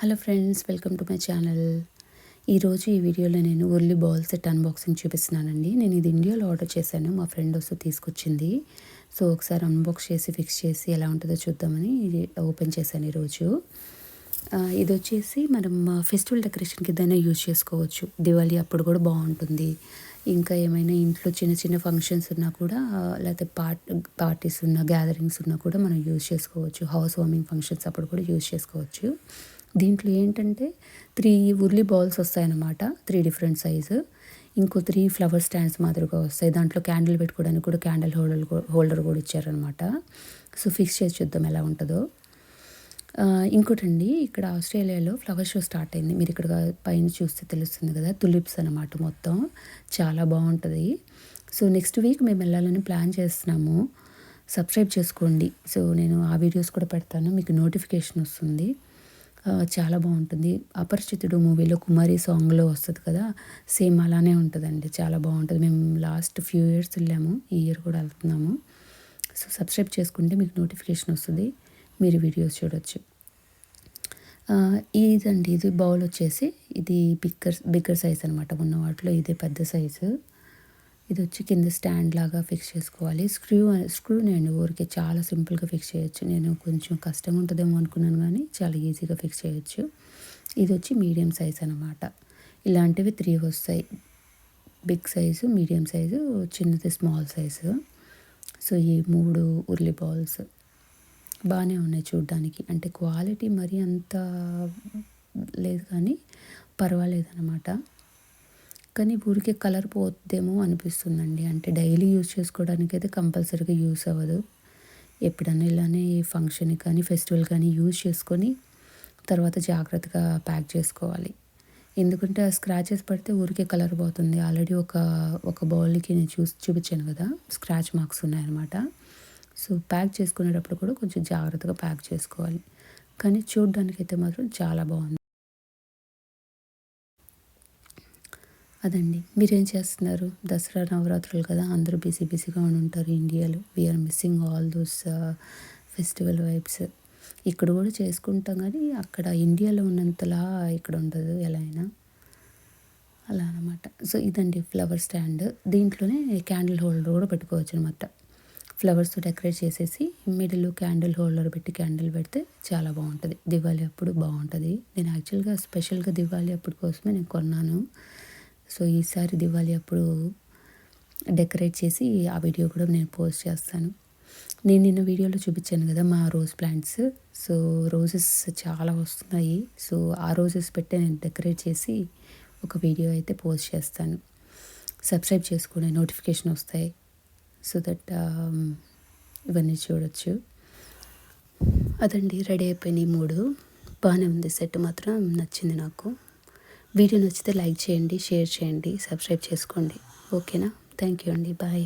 Hello friends, welcome to my channel. ఈరోజు ఈ వీడియోలో నేను ఉర్లీ బౌల్ సెట్ అన్బాక్సింగ్ చూపిస్తున్నానండి. నేను ఇది ఇండియాలో ఆర్డర్ చేశాను. మా ఫ్రెండ్ వస్తూ తీసుకొచ్చింది. సో ఒకసారి అన్బాక్స్ చేసి ఫిక్స్ చేసి ఎలా ఉంటుందో చూద్దామని ఇది ఓపెన్ చేశాను ఈరోజు. ఇది వచ్చేసి మనం ఫెస్టివల్ డెకరేషన్కి ఏదైనా యూజ్ చేసుకోవచ్చు. దివాళీ అప్పుడు కూడా బాగుంటుంది. ఇంకా ఏమైనా ఇంట్లో చిన్న చిన్న ఫంక్షన్స్ ఉన్నా కూడా, లేకపోతే పార్టీస్ ఉన్నా, గ్యాదరింగ్స్ ఉన్నా కూడా మనం యూజ్ చేసుకోవచ్చు. హౌస్ వార్మింగ్ ఫంక్షన్స్ అప్పుడు కూడా యూజ్ చేసుకోవచ్చు. దీంట్లో ఏంటంటే 3 ఉర్లీ బౌల్స్ వస్తాయన్నమాట. 3 డిఫరెంట్ సైజు. ఇంకో 3 ఫ్లవర్ స్టాండ్స్ మాదిరిగా వస్తాయి. దాంట్లో క్యాండిల్ పెట్టుకోవడానికి కూడా క్యాండిల్ హోల్డర్ కూడా ఇచ్చారనమాట. సో ఫిక్స్ చేసి చూద్దాం ఎలా ఉంటుందో. ఇంకోటండి, ఇక్కడ ఆస్ట్రేలియాలో ఫ్లవర్ షో స్టార్ట్ అయింది. మీరు ఇక్కడ పైన చూస్తే తెలుస్తుంది కదా, తులిప్స్ అనమాట మొత్తం. చాలా బాగుంటుంది. సో నెక్స్ట్ వీక్ మేము వెళ్ళాలని ప్లాన్ చేస్తున్నాము. సబ్స్క్రైబ్ చేసుకోండి. సో నేను ఆ వీడియోస్ కూడా పెడతాను, మీకు నోటిఫికేషన్ వస్తుంది. చాలా బాగుంటుంది. అపరిచితుడు మూవీలో కుమారి సాంగ్లో వస్తుంది కదా, సేమ్ అలానే ఉంటుందండి. చాలా బాగుంటుంది. మేము లాస్ట్ ఫ్యూ ఇయర్స్ వెళ్ళాము, ఈ ఇయర్ కూడా వెళ్తున్నాము. సో సబ్స్క్రైబ్ చేసుకుంటే మీకు నోటిఫికేషన్ వస్తుంది, మీరు వీడియోస్ చూడొచ్చు. ఇదండి, ఇది బౌల్ వచ్చేసి ఇది బిగ్గర్ సైజ్ అనమాట. ఉన్న వాటిలో ఇదే పెద్ద సైజు. ఇది వచ్చి కింద స్టాండ్ లాగా ఫిక్స్ చేసుకోవాలి. స్క్రూనే అండి, ఊరికే చాలా సింపుల్గా ఫిక్స్ చేయొచ్చు. నేను కొంచెం కష్టంగా ఉంటుందేమో అనుకున్నాను, కానీ చాలా ఈజీగా ఫిక్స్ చేయొచ్చు. ఇది వచ్చి మీడియం సైజ్ అనమాట. ఇలాంటివి 3 వస్తాయి. బిగ్ సైజు, మీడియం సైజు, చిన్నది స్మాల్ సైజు. సో ఈ 3 ఉర్లీ బౌల్స్ బాగానే ఉన్నాయి చూడ్డానికి. అంటే క్వాలిటీ మరీ అంత లేదు, కానీ పర్వాలేదన్నమాట. కానీ ఊరికే కలర్ పోద్దేమో అనిపిస్తుందండి. అంటే డైలీ యూజ్ చేసుకోవడానికి అయితే కంపల్సరీగా యూస్ అవ్వదు. ఎప్పుడన్నా ఇలానే ఫంక్షన్ కానీ ఫెస్టివల్ కానీ యూజ్ చేసుకొని తర్వాత జాగ్రత్తగా ప్యాక్ చేసుకోవాలి. ఎందుకంటే ఆ స్క్రాచెస్ పడితే ఊరికే కలర్ పోతుంది. ఆల్రెడీ ఒక బౌల్కి నేను చూపించాను కదా, స్క్రాచ్ మార్క్స్ ఉన్నాయన్నమాట. సో ప్యాక్ చేసుకునేటప్పుడు కూడా కొంచెం జాగ్రత్తగా ప్యాక్ చేసుకోవాలి. కానీ చూడ్డానికైతే మాత్రం చాలా బాగుంది. అదండి, మీరేం చేస్తున్నారు? దసరా నవరాత్రులు కదా, అందరూ బిజీగా ఉంటారు ఇండియాలో. We're missing all those festival vibes. ఇక్కడ కూడా చేసుకుంటాం, కానీ అక్కడ ఇండియాలో ఉన్నంతలా ఇక్కడ ఉండదు ఎలా అయినా, అలా అనమాట. సో ఇదండి ఫ్లవర్ స్టాండ్. దీంట్లోనే క్యాండిల్ హోల్డర్ కూడా పెట్టుకోవచ్చు అనమాట. ఫ్లవర్స్తో డెకరేట్ చేసేసి మిడిల్ క్యాండిల్ హోల్డర్ పెట్టి క్యాండిల్ పెడితే చాలా బాగుంటుంది. దివాళీ అప్పుడు బాగుంటుంది. నేను యాక్చువల్గా స్పెషల్గా దివాళీ అప్పుడు కోసమే నేను కొన్నాను. సో ఈసారి దివాళీ అప్పుడు డెకరేట్ చేసి ఆ వీడియో కూడా నేను పోస్ట్ చేస్తాను. నేను నిన్న వీడియోలో చూపించాను కదా మా రోజ్ ప్లాంట్స్. సో రోజెస్ చాలా వస్తున్నాయి. సో ఆ రోజెస్ పెట్టి నేను డెకరేట్ చేసి ఒక వీడియో అయితే పోస్ట్ చేస్తాను. సబ్స్క్రైబ్ చేసుకునే నోటిఫికేషన్ వస్తాయి. సో దట్ ఇవన్నీ చూడొచ్చు. అదండి, రెడీ అయిపోయినాయి 3. బాగానే ఉంది. సెట్ మాత్రం నచ్చింది నాకు. వీడియో నచ్చితే లైక్ చేయండి, షేర్ చేయండి, సబ్స్క్రైబ్ చేసుకోండి. ఓకేనా? థ్యాంక్ యూ అండి. బాయ్.